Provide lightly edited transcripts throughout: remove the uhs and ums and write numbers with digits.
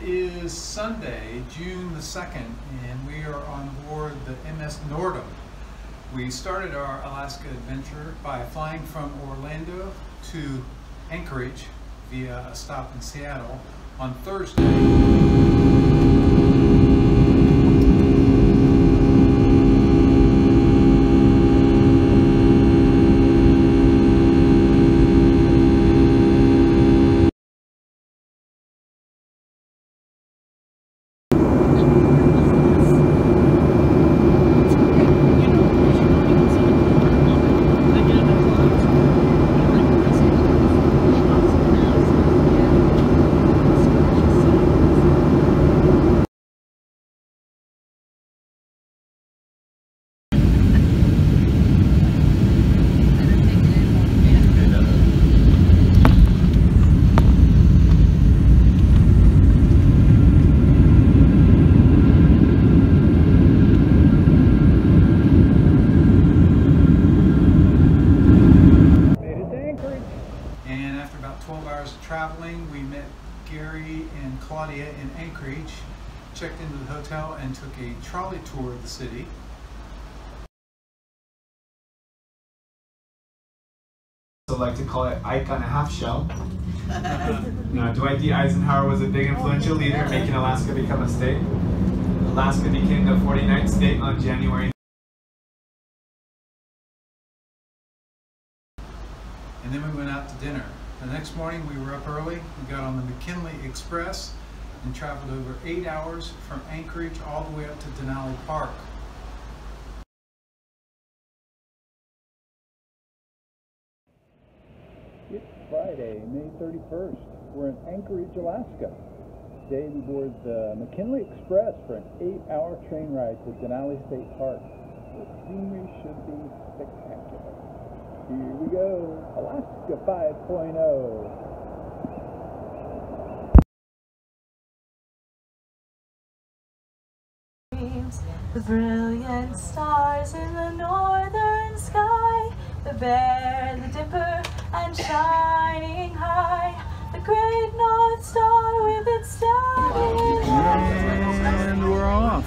is Sunday, June the 2nd, and we are on board the MS Nordum. We started our Alaska adventure by flying from Orlando to Anchorage via a stop in Seattle on Thursday. Traveling, we met Gary and Claudia in Anchorage, checked into the hotel and took a trolley tour of the city. I like to call it Ike on a half shell. Dwight D. Eisenhower was a big influential leader in making Alaska become a state. Alaska became the 49th state on January. And then we went out to dinner. The next morning we were up early, we got on the McKinley Express and traveled over 8 hours from Anchorage all the way up to Denali Park. It's Friday, May 31st. We're in Anchorage, Alaska. Today we board the McKinley Express for an 8-hour train ride to Denali State Park. The scenery should be spectacular. Here we go, Alaska 5.0. The brilliant stars in the northern sky, the Bear, the Dipper, and shining high, the great North Star with its stabbing light. And we're off.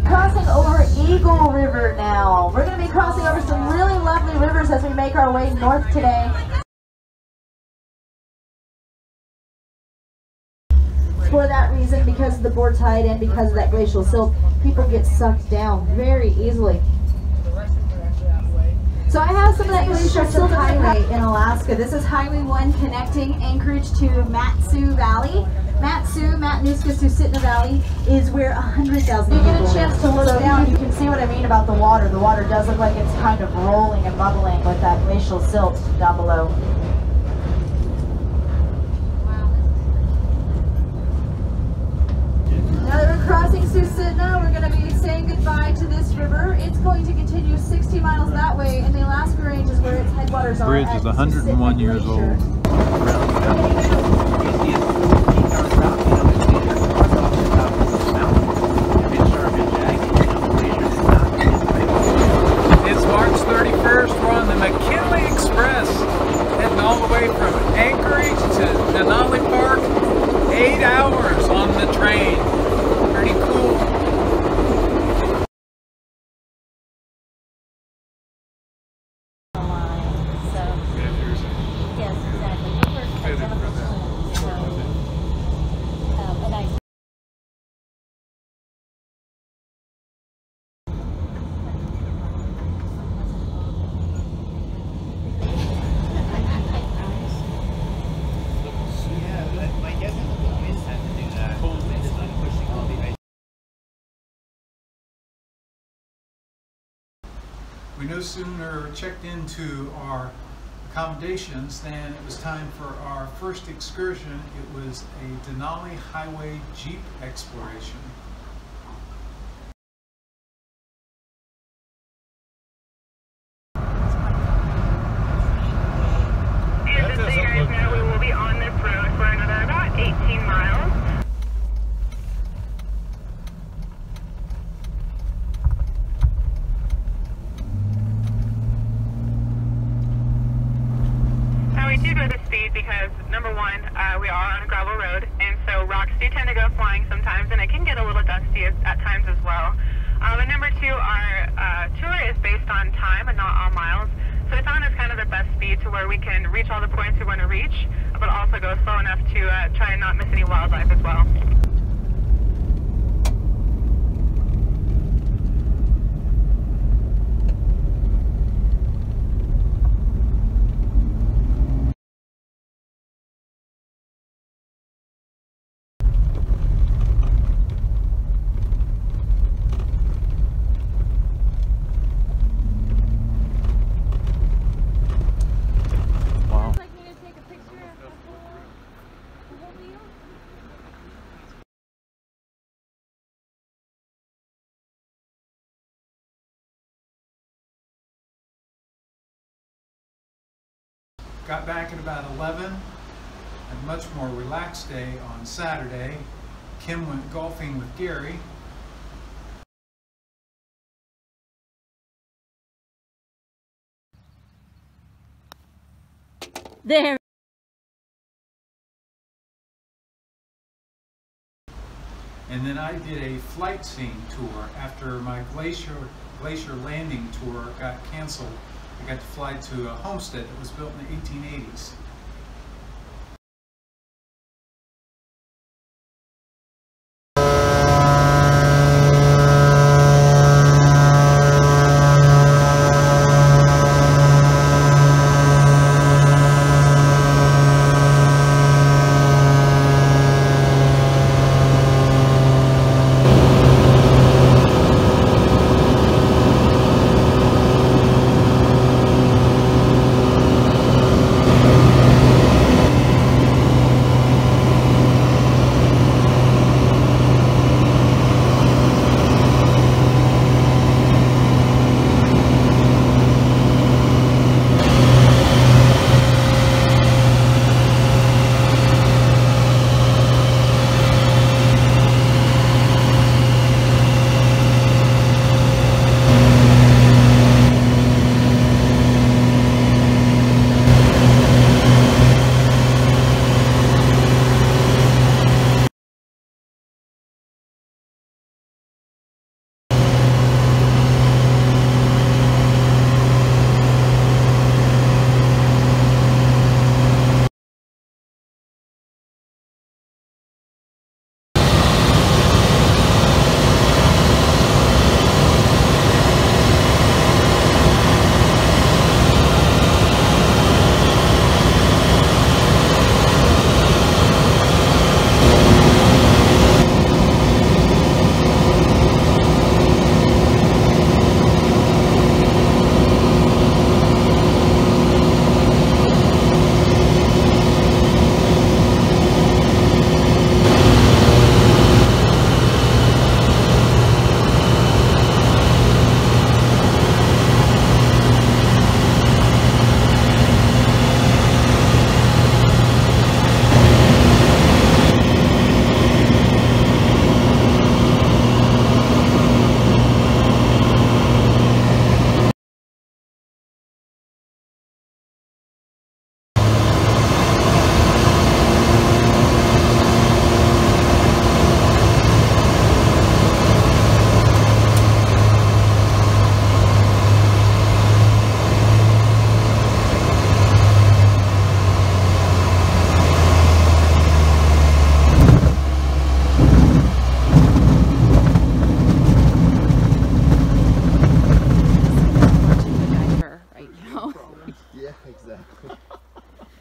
Crossing over Eagle River now. We're going to be crossing over some really lovely rivers as we make our way north today. For that reason, because of the board tide and because of that glacial silt, people get sucked down very easily. So I have some of that glacial silt highway in Alaska. This is Highway 1 connecting Anchorage to Matsu Valley. Matanuska Susitna Valley is where 100,000 people live. You get a chance to look down, you can see what I mean about the water. The water does look like it's kind of rolling and bubbling with that glacial silt down below. Now that we're crossing Susitna, we're going to be saying goodbye to this river. It's going to continue 60 miles that way, and the Alaska Range is where its headwaters are. The bridge is 101 years old. It's March 31st. We're on the McKinley Express, heading all the way from Anchorage to Denali Park. 8 hours on the train. Pretty cool. We no sooner checked into our accommodations than it was time for our first excursion. It was a Denali Highway Jeep exploration. we do go this speed because, number one, we are on a gravel road, and so rocks do tend to go flying sometimes, and it can get a little dusty at times as well. And number two, our tour is based on time and not on miles, so we found it's kind of the best speed to where we can reach all the points we want to reach, but also go slow enough to try and not miss any wildlife as well. Got back at about 11, had a much more relaxed day on Saturday. Kim went golfing with Gary. There. And then I did a flight scene tour after my glacier landing tour got canceled. I got to fly to a homestead that was built in the 1880s.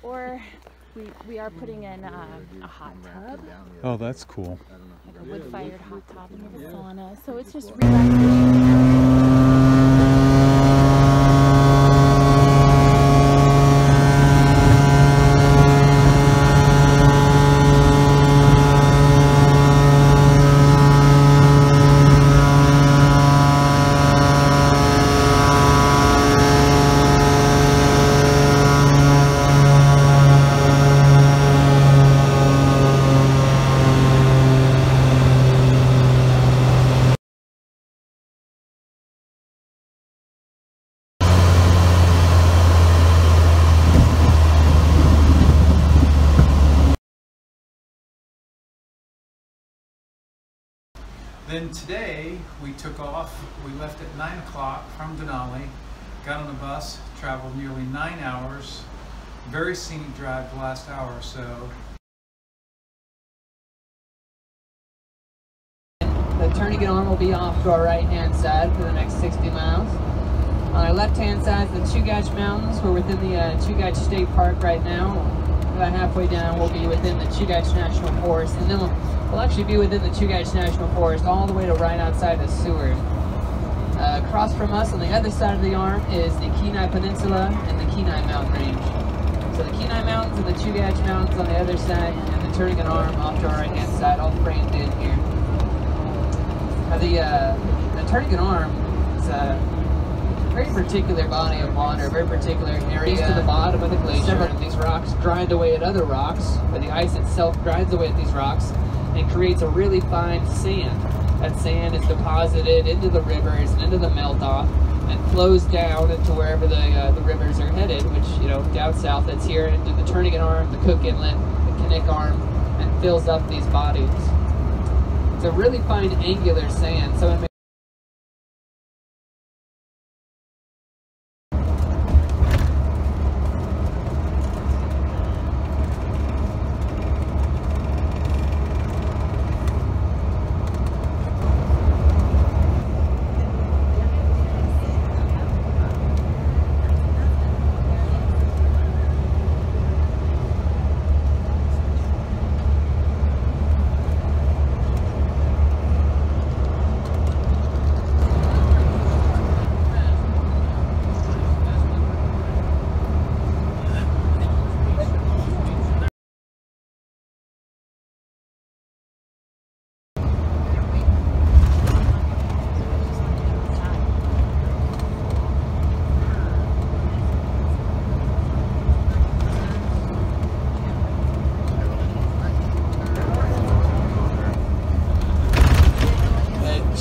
Or we are putting in a hot tub. Oh, that's cool. Like a wood-fired hot tub and a sauna. So it's just relaxation. Then today we took off. We left at 9 o'clock from Denali, got on a bus, traveled nearly 9 hours. Very scenic drive the last hour or so. The tourniquet arm will be off to our right-hand side for the next 60 miles. On our left-hand side, the Chugach Mountains. We're within the Chugach State Park right now. About halfway down, we'll be within the Chugach National Forest, and then we'll actually be within the Chugach National Forest all the way to right outside of Seward. Across from us on the other side of the arm is the Kenai Peninsula and the Kenai Mountain Range. So the Kenai Mountains and the Chugach Mountains on the other side, and the tourniquet arm off to our right-hand side, all framed in here. The tourniquet arm is a very particular body of water, a very particular area to the bottom of the glacier. Several of these rocks grind away at other rocks, but the ice itself grinds away at these rocks and creates a really fine sand. That sand is deposited into the rivers and into the melt-off and flows down into wherever the rivers are headed, which, you know, down south, it's here into the tourniquet arm, the Cook Inlet, the Kinnick Arm, and fills up these bodies. It's a really fine angular sand, so it makes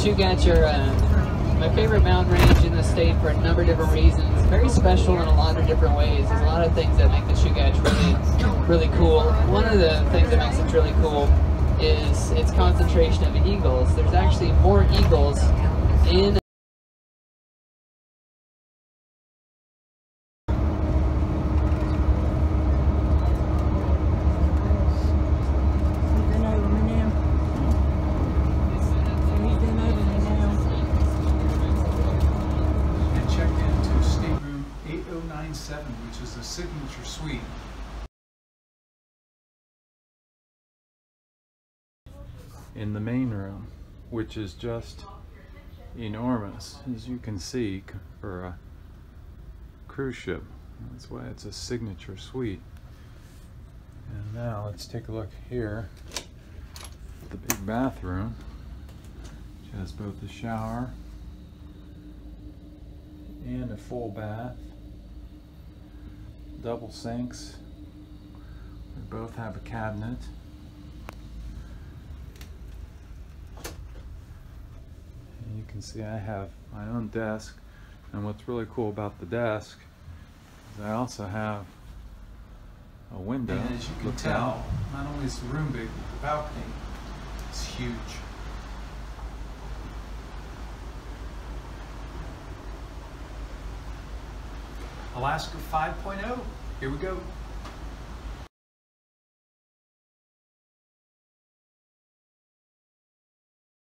Chugach are my favorite mountain range in the state for a number of different reasons. Very special in a lot of different ways. There's a lot of things that make the Chugach really cool. One of the things that makes it really cool is its concentration of eagles. There's actually more eagles in which is the signature suite. In the main room, which is just enormous, as you can see, for a cruise ship. That's why it's a signature suite. And now let's take a look here at the big bathroom, which has both a shower and a full bath. Double sinks. They both have a cabinet. And you can see I have my own desk, and what's really cool about the desk is I also have a window. And as you can tell, not only is the room big, but the balcony is huge. Alaska 5.0, here we go.